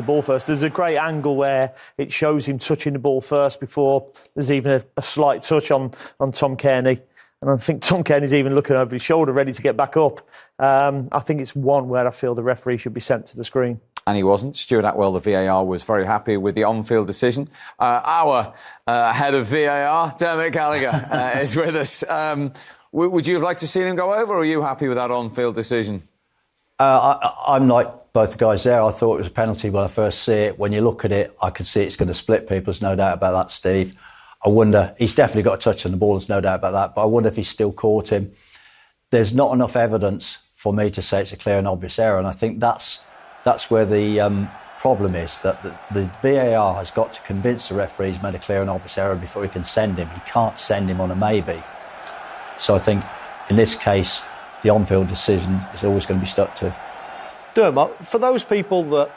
the ball first. There's a great angle where it shows him touching the ball first before there's even a slight touch on Tom Kearney. And I think Tom Kearney's even looking over his shoulder, ready to get back up. I think it's one where I feel the referee should be sent to the screen. And he wasn't. Stuart Atwell, the VAR, was very happy with the on-field decision. Our head of VAR, Dermot Gallagher, is with us. Would you have liked to see him go over, or are you happy with that on-field decision? I'm like both the guys there. I thought it was a penalty when I first see it. When you look at it, I can see it's going to split people. There's no doubt about that, Steve. I wonder, he's definitely got a touch on the ball, there's no doubt about that, but I wonder if he's still caught him. There's not enough evidence for me to say it's a clear and obvious error, and I think that's where the problem is, that the VAR has got to convince the referee he's made a clear and obvious error before he can send him. He can't send him on a maybe. So I think, in this case, the on-field decision is always going to be stuck to. Dermot, for those people that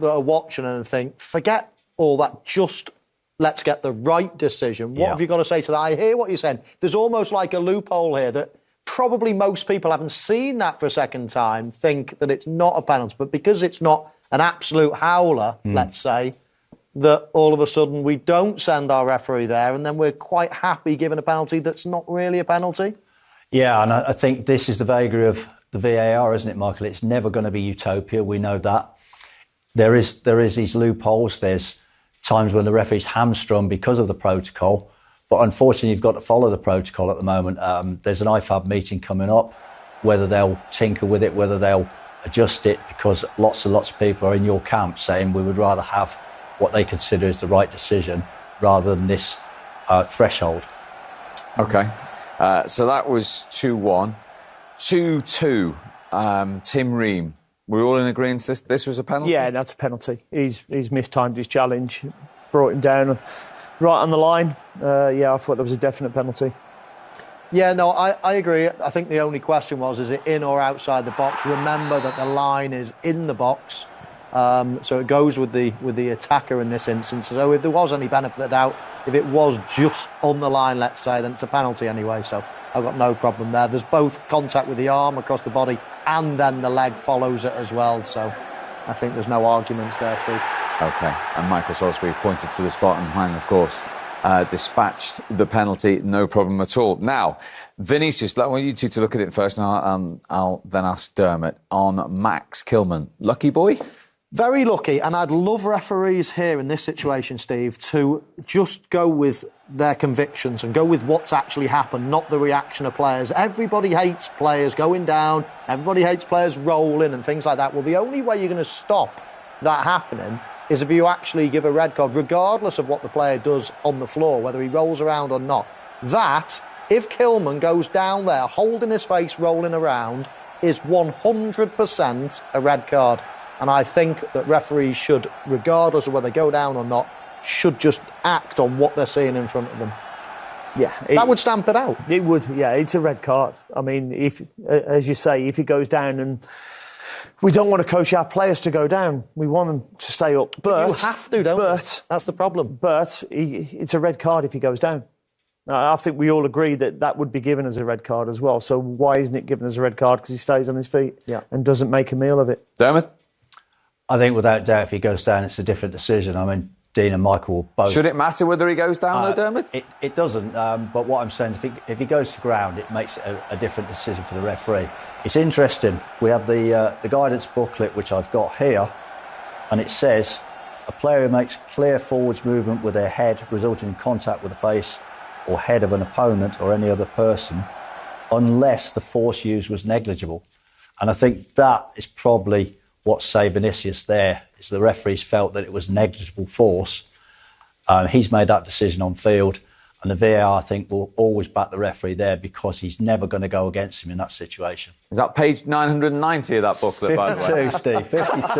are watching and think, forget all that, just let's get the right decision. What have you got to say to that? I hear what you're saying. There's almost like a loophole here that probably most people haven't seen that for a second time, think that it's not a penalty. But because it's not an absolute howler, let's say, that all of a sudden we don't send our referee there and then we're quite happy giving a penalty that's not really a penalty. Yeah, and I think this is the vagary of the VAR, isn't it, Michael? It's never going to be utopia. We know that. There is these loopholes. There's times when the referee's hamstrung because of the protocol. But unfortunately, you've got to follow the protocol at the moment. There's an IFAB meeting coming up, whether they'll tinker with it, whether they'll adjust it, because lots and lots of people are in your camp saying we would rather have what they consider is the right decision rather than this threshold. OK. So that was 2-1. 2-2. Tim Ream. We're all in agreement this was a penalty? Yeah, that's a penalty. He's mistimed his challenge, brought him down right on the line. I thought there was a definite penalty. Yeah, no, I agree. I think the only question was, is it in or outside the box? Remember that the line is in the box, so it goes with the attacker in this instance. So if there was any benefit of the doubt, if it was just on the line, let's say, then it's a penalty anyway. So I've got no problem there. There's both contact with the arm across the body and then the leg follows it as well. So I think there's no arguments there, Steve. OK. And Michael Salisbury pointed to the spot and Hwang, of course, dispatched the penalty, no problem at all. Now, Vinicius, I want you two to look at it first, and I'll then ask Dermot on Max Kilman. Lucky boy? Very lucky, and I'd love referees here in this situation, Steve, to just go with their convictions and go with what's actually happened, not the reaction of players. Everybody hates players going down, everybody hates players rolling and things like that. Well, the only way you're going to stop that happening is if you actually give a red card, regardless of what the player does on the floor, whether he rolls around or not. That, if Kilman goes down there holding his face, rolling around, is 100% a red card. And I think that referees should, regardless of whether they go down or not, should just act on what they're seeing in front of them. Yeah, that would stamp it out. It would, yeah. It's a red card. I mean, if, as you say, if he goes down, and we don't want to coach our players to go down, we want them to stay up. But you have to, don't you? That's the problem. But it's a red card if he goes down. I think we all agree that would be given as a red card as well. So why isn't it given as a red card? Because he stays on his feet and doesn't make a meal of it. Dermot? I think without doubt, if he goes down, it's a different decision. I mean, Dean and Michael will both... Should it matter whether he goes down, though, Dermot? It doesn't, but what I'm saying is if he goes to ground, it makes it a different decision for the referee. It's interesting. We have the guidance booklet, which I've got here, and it says, a player who makes clear forwards movement with their head resulting in contact with the face or head of an opponent or any other person, unless the force used was negligible. And I think that is probably what saved Vinicius there, is the referees felt that it was negligible force. He's made that decision on field, and the VAR, I think, will always back the referee there because he's never going to go against him in that situation. Is that page 990 of that booklet, by the way? 52, Steve, 52.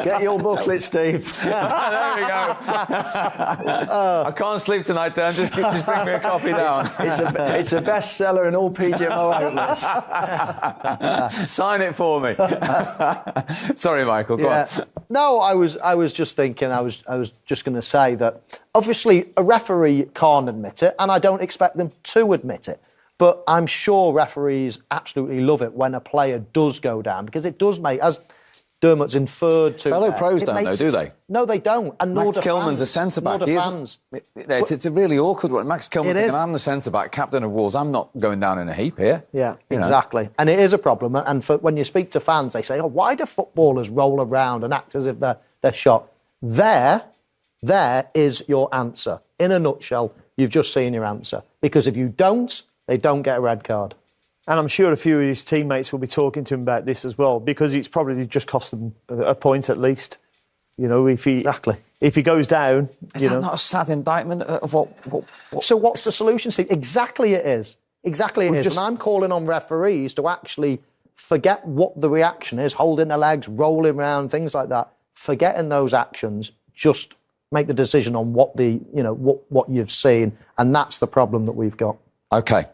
Get your booklet, Steve. There we go. I can't sleep tonight, Dan. Just bring me a copy down. It's a bestseller in all PGMO outlets. Sign it for me. Sorry, Michael, go on. No, I was just thinking, I was just going to say that obviously a referee can't admit it, and I don't expect them to admit it. But I'm sure referees absolutely love it when a player does go down, because it does make, as Dermot's inferred to. Fellow pros don't know, do they? No, they don't. And Max Kilman's a centre-back. It's a really awkward one. Max Kilman's thinking, I'm the centre-back, captain of Wolves. I'm not going down in a heap here. Yeah, exactly. And it is a problem. And when you speak to fans, they say, why do footballers roll around and act as if they're shot? There is your answer. In a nutshell, you've just seen your answer. Because if you don't, they don't get a red card. And I'm sure a few of his teammates will be talking to him about this as well, because it's probably just cost them a point at least. If he goes down... Is that not a sad indictment of what... So what's the solution, Steve? Exactly it is. Exactly it is. And I'm calling on referees to actually forget what the reaction is, holding their legs, rolling around, things like that. Forgetting those actions, just make the decision on what you've seen, and that's the problem that we've got. OK.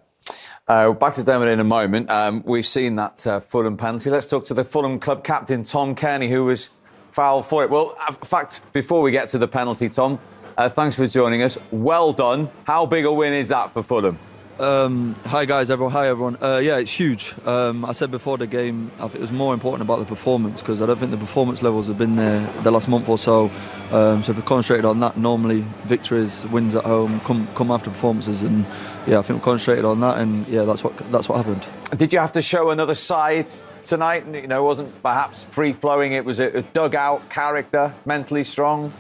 Back to Dermot in a moment. We've seen that Fulham penalty. Let's talk to the Fulham club captain, Tom Kearney, who was fouled for it. Well, in fact, before we get to the penalty, Tom, thanks for joining us. Well done. How big a win is that for Fulham? Hi guys, everyone. Hi everyone. Yeah, it's huge. I said before the game, I think it was more important about the performance, because I don't think the performance levels have been there the last month or so. So if we concentrated on that, normally victories, wins at home come after performances, and yeah, I think we concentrated on that, and yeah, that's what happened. Did you have to show another side tonight? It wasn't perhaps free flowing. It was a dugout character, mentally strong.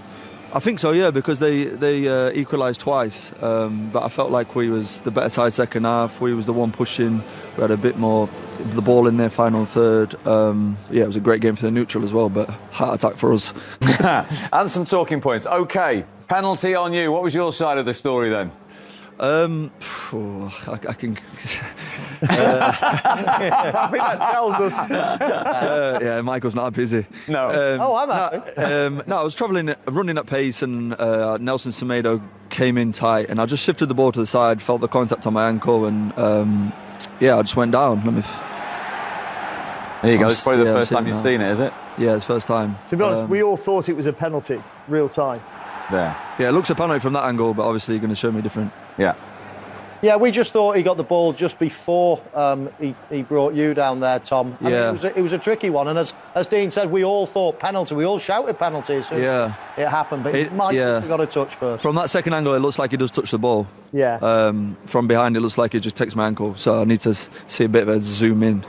I think so, yeah, because they equalised twice, but I felt like we was the better side second half. We was the one pushing. We had a bit more the ball in their final third. Yeah, it was a great game for the neutral as well, but heart attack for us. And some talking points. OK, penalty on you. What was your side of the story then? I can... I think that tells us. Yeah, Michael's not busy. No. I'm happy. No, I was running at pace, and Nelson Semedo came in tight, and I just shifted the ball to the side, felt the contact on my ankle, and I just went down. There you go. It's probably the first time you've seen it, is it? Yeah, it's the first time. To be honest, we all thought it was a penalty, real time. There. Yeah, it looks a penalty from that angle, but obviously you're going to show me different. Yeah. Yeah, we just thought he got the ball just before he brought you down there, Tom. Yeah. It was a tricky one, and as Dean said, we all thought penalty. We all shouted penalty as soon as it happened, but Mike got a touch first. From that second angle, it looks like he does touch the ball. Yeah. From behind, it looks like he just takes my ankle, so I need to see a bit of a zoom in.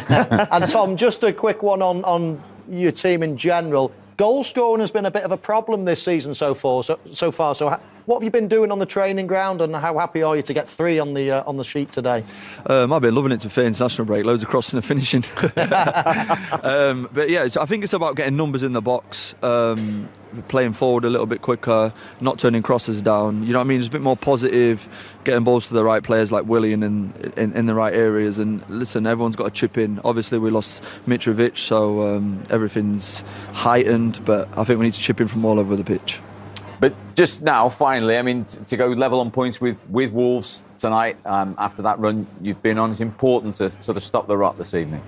And Tom, just a quick one on your team in general. Goal scoring has been a bit of a problem this season so far. So what have you been doing on the training ground, and how happy are you to get 3 on the sheet today? I've been loving it to fair international break. Loads of crossing and finishing. But yeah, I think it's about getting numbers in the box, playing forward a little bit quicker, not turning crosses down. You know what I mean? It's a bit more positive, getting balls to the right players like Willian in the right areas. And listen, everyone's got to chip in. Obviously, we lost Mitrovic, so everything's heightened. But I think we need to chip in from all over the pitch. But just now, finally, I mean, to go level on points with Wolves tonight, after that run you've been on, it's important to sort of stop the rot this evening.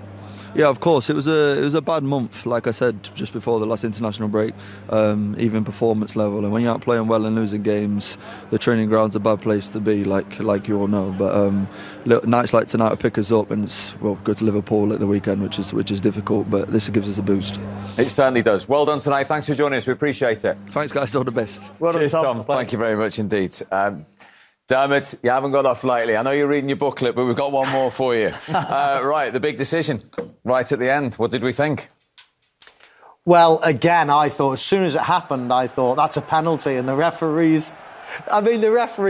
Yeah, of course. It was a bad month, like I said, just before the last international break, even performance level. And when you aren't playing well and losing games, the training ground's a bad place to be, like you all know. But nights like tonight will pick us up, and go to Liverpool at the weekend, which is difficult, but this gives us a boost. It certainly does. Well done tonight. Thanks for joining us. We appreciate it. Thanks, guys. All the best. Well done, Cheers, Tom. Thank you very much indeed. Dermot, you haven't got off lightly. I know you're reading your booklet, but we've got one more for you. Right, the big decision, right at the end. What did we think? Well, again, I thought, as soon as it happened, I thought, that's a penalty. And the referee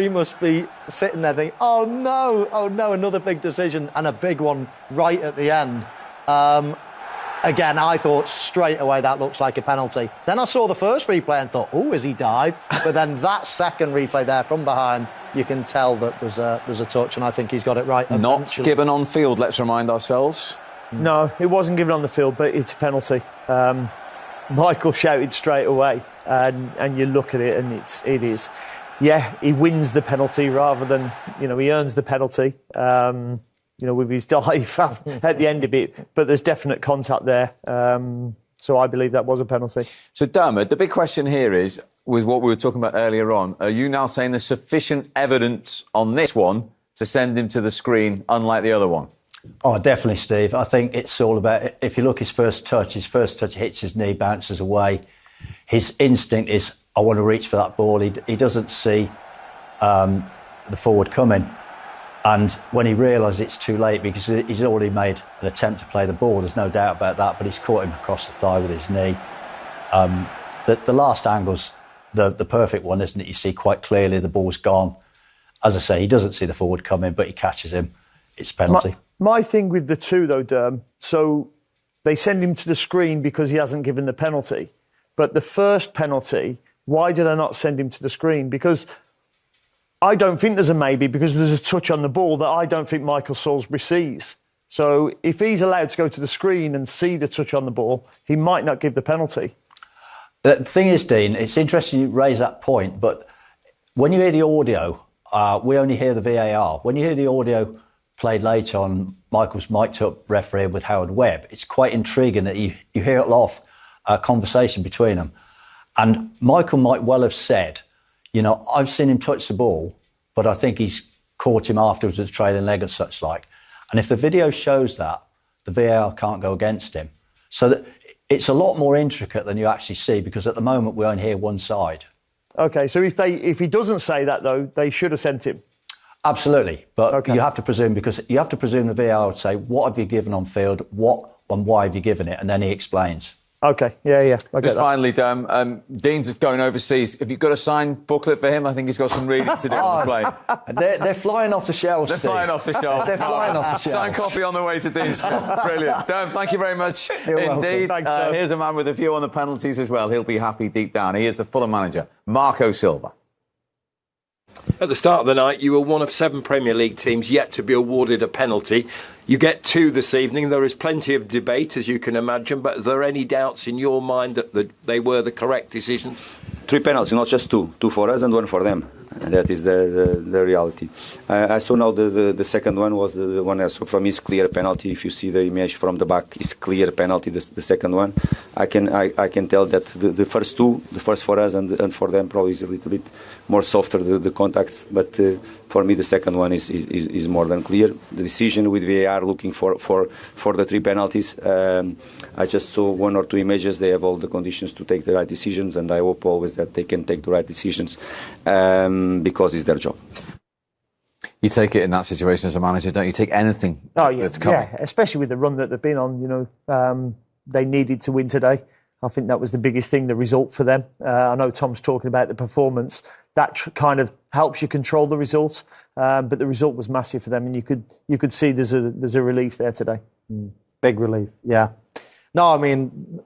must be sitting there thinking, oh no, another big decision, and a big one right at the end. Again, I thought straight away that looks like a penalty. Then I saw the first replay and thought, has he dived? But then that second replay there from behind, you can tell that there's a touch, and I think he's got it right. Not given on field, let's remind ourselves. No, it wasn't given on the field, but it's a penalty. Michael shouted straight away, and you look at it, and it is. Yeah, he wins the penalty rather than, he earns the penalty. With his dive at the end of it, but there's definite contact there. So I believe that was a penalty. So, Dermot, the big question here is, with what we were talking about earlier on, are you now saying there's sufficient evidence on this one to send him to the screen, unlike the other one? Oh, definitely, Steve. I think it's all about, if you look his first touch hits his knee, bounces away. His instinct is, I want to reach for that ball. He doesn't see the forward coming. And when he realises it's too late, because he's already made an attempt to play the ball, there's no doubt about that, but he's caught him across the thigh with his knee. The last angle's the perfect one, isn't it? You see quite clearly the ball's gone. As I say, he doesn't see the forward coming, but he catches him. It's a penalty. My thing with the two, though, Derm, so they send him to the screen because he hasn't given the penalty. But the first penalty, why did I not send him to the screen? Because I don't think there's a maybe, because there's a touch on the ball that I don't think Michael Salisbury sees. So if he's allowed to go to the screen and see the touch on the ball, he might not give the penalty. The thing is, Dean, it's interesting you raise that point, but when you hear the audio, we only hear the VAR. When you hear the audio played later on Michael's mic'd up referee with Howard Webb, it's quite intriguing that you hear a lot of conversation between them. And Michael might well have said, you know, I've seen him touch the ball, but I think he's caught him afterwards with a trailing leg and such like. And if the video shows that, the VAR can't go against him. So that it's a lot more intricate than you actually see, because at the moment we only hear one side. OK, so if he doesn't say that, though, they should have sent him. Absolutely. But you have to presume, because you have to presume the VAR would say, what have you given on field? What and why have you given it? And then he explains. OK, yeah. I get Just that. finally, Dean's going overseas. Have you got a signed booklet for him? I think he's got some reading to do on the plane. They're flying off the shelves, They're Steve. flying off the shelf. They're flying off the shelves. Signed copy on the way to Dean's. Brilliant. Dan, thank you very much You're indeed. welcome. Thanks, Here's a man with a view on the penalties as well. He'll be happy deep down. He is the Fulham manager, Marco Silva. At the start of the night, you were one of 7 Premier League teams yet to be awarded a penalty. You get 2 this evening. There is plenty of debate, as you can imagine, but are there any doubts in your mind that they were the correct decisions? 3 penalties, not just 2. 2 for us and 1 for them. And that is the reality. I saw now the second one was the one I saw from his clear penalty. If you see the image from the back, it's clear penalty. The second one, I can tell that the first 2, the first for us and for them, probably is a little bit more softer the contacts. But for me, the second one is more than clear. The decision with VAR looking for the 3 penalties. I just saw 1 or 2 images. They have all the conditions to take the right decisions, and I hope always that they can take the right decisions. Because it's their job. You take it in that situation as a manager, don't you? Take anything that's coming. Yeah, especially with the run that they've been on. You know, they needed to win today. I think that was the biggest thing, the result for them. I know Tom's talking about the performance. That kind of helps you control the result, but the result was massive for them, and you could see there's a relief there today. Big relief, yeah. No, I mean,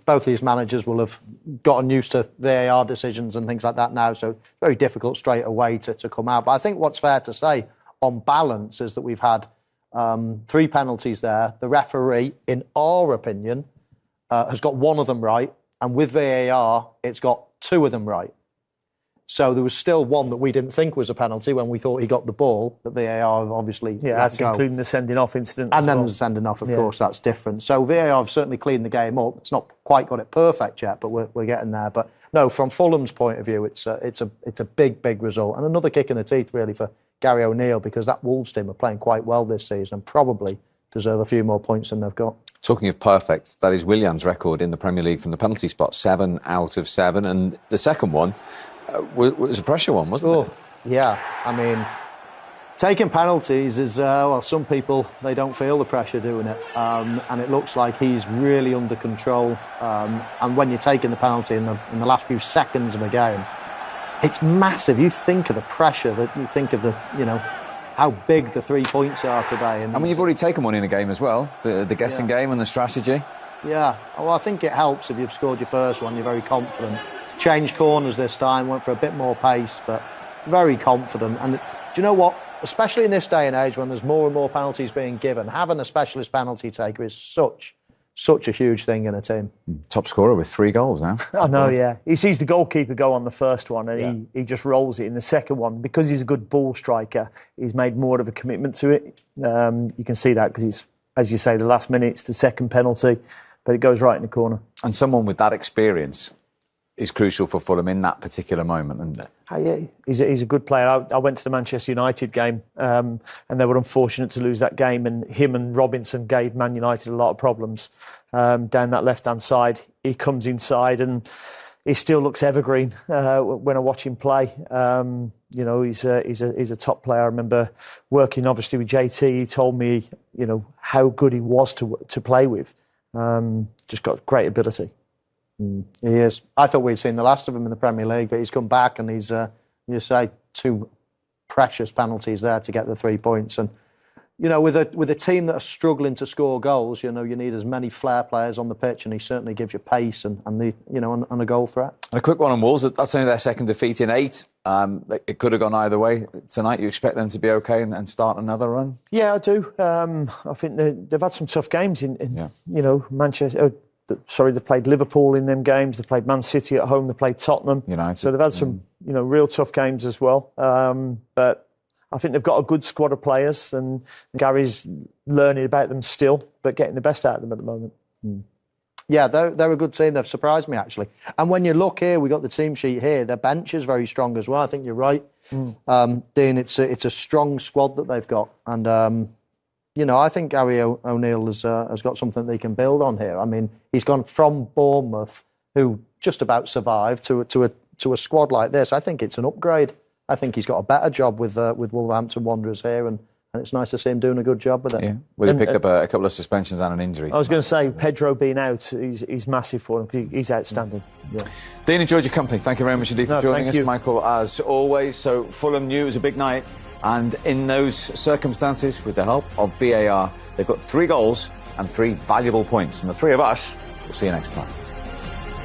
both these managers will have gotten used to VAR decisions and things like that now, so it's very difficult straight away to come out. But I think what's fair to say, on balance, is that we've had 3 penalties there. The referee, in our opinion, has got 1 of them right, and with VAR, it's got 2 of them right. So there was still 1 that we didn't think was a penalty when we thought he got the ball, that VAR obviously that's including the sending off incident. And then the sending off, of course, that's different. So VAR have certainly cleaned the game up. It's not quite got it perfect yet, but we're getting there. But no, from Fulham's point of view, it's a big result. And another kick in the teeth, really, for Gary O'Neill, because that Wolves team are playing quite well this season and probably deserve a few more points than they've got. Talking of perfect, that is Willian's record in the Premier League from the penalty spot, 7 out of 7. And the second one was a pressure one, wasn't it? Yeah, I mean, taking penalties is, some people, they don't feel the pressure doing it. And it looks like he's really under control. And when you're taking the penalty in the last few seconds of a game, it's massive. You think of the pressure, you think of how big the 3 points are today. And I mean, you've already taken one in a game as well, the guessing game and the strategy. Yeah, well, I think it helps if you've scored your first one, you're very confident. Changed corners this time, went for a bit more pace, but very confident. And do you know what? Especially in this day and age when there's more and more penalties being given, having a specialist penalty taker is such a huge thing in a team. Top scorer with 3 goals now. I know, yeah. He sees the goalkeeper go on the first one and he just rolls it in the second one. Because he's a good ball striker, he's made more of a commitment to it. You can see that because it's, as you say, the last minute, it's the second penalty, but it goes right in the corner. And someone with that experience, is crucial for Fulham in that particular moment, isn't it? Yeah, he's a good player. I went to the Manchester United game, and they were unfortunate to lose that game. And him and Robinson gave Man United a lot of problems down that left-hand side. He comes inside and he still looks evergreen when I watch him play. He's a top player. I remember working obviously with JT. He told me, how good he was to play with. Just got great ability. He is. I thought we'd seen the last of him in the Premier League, but he's come back and he's, you say, 2 precious penalties there to get the 3 points. And, with a team that are struggling to score goals, you need as many flair players on the pitch, and he certainly gives you pace and a goal threat. And a quick one on Wolves. That's only their second defeat in 8. It could have gone either way. Tonight, you expect them to be okay and start another run? Yeah, I do. I think they've had some tough games in Manchester. They've played Liverpool in them games. They've played Man City at home. They've played Tottenham. United. So they've had some, real tough games as well. But I think they've got a good squad of players, and Gary's learning about them still, but getting the best out of them at the moment. Yeah, they're a good team. They've surprised me, actually. And when you look here, we got the team sheet here. Their bench is very strong as well. I think you're right, Dean. It's a strong squad that they've got, and I think Gary O'Neill has got something they can build on here. I mean, he's gone from Bournemouth, who just about survived, to a squad like this. I think it's an upgrade. I think he's got a better job with Wolverhampton Wanderers here, and it's nice to see him doing a good job with it. Yeah. Will he pick up a couple of suspensions and an injury? I was going to say, Pedro being out, he's massive for him. He's outstanding. Yeah. Dean, enjoyed your company. Thank you very much indeed for joining us, Michael, as always. So Fulham knew it was a big night, and in those circumstances, with the help of VAR, they've got 3 goals and 3 valuable points. And the 3 of us will see you next time.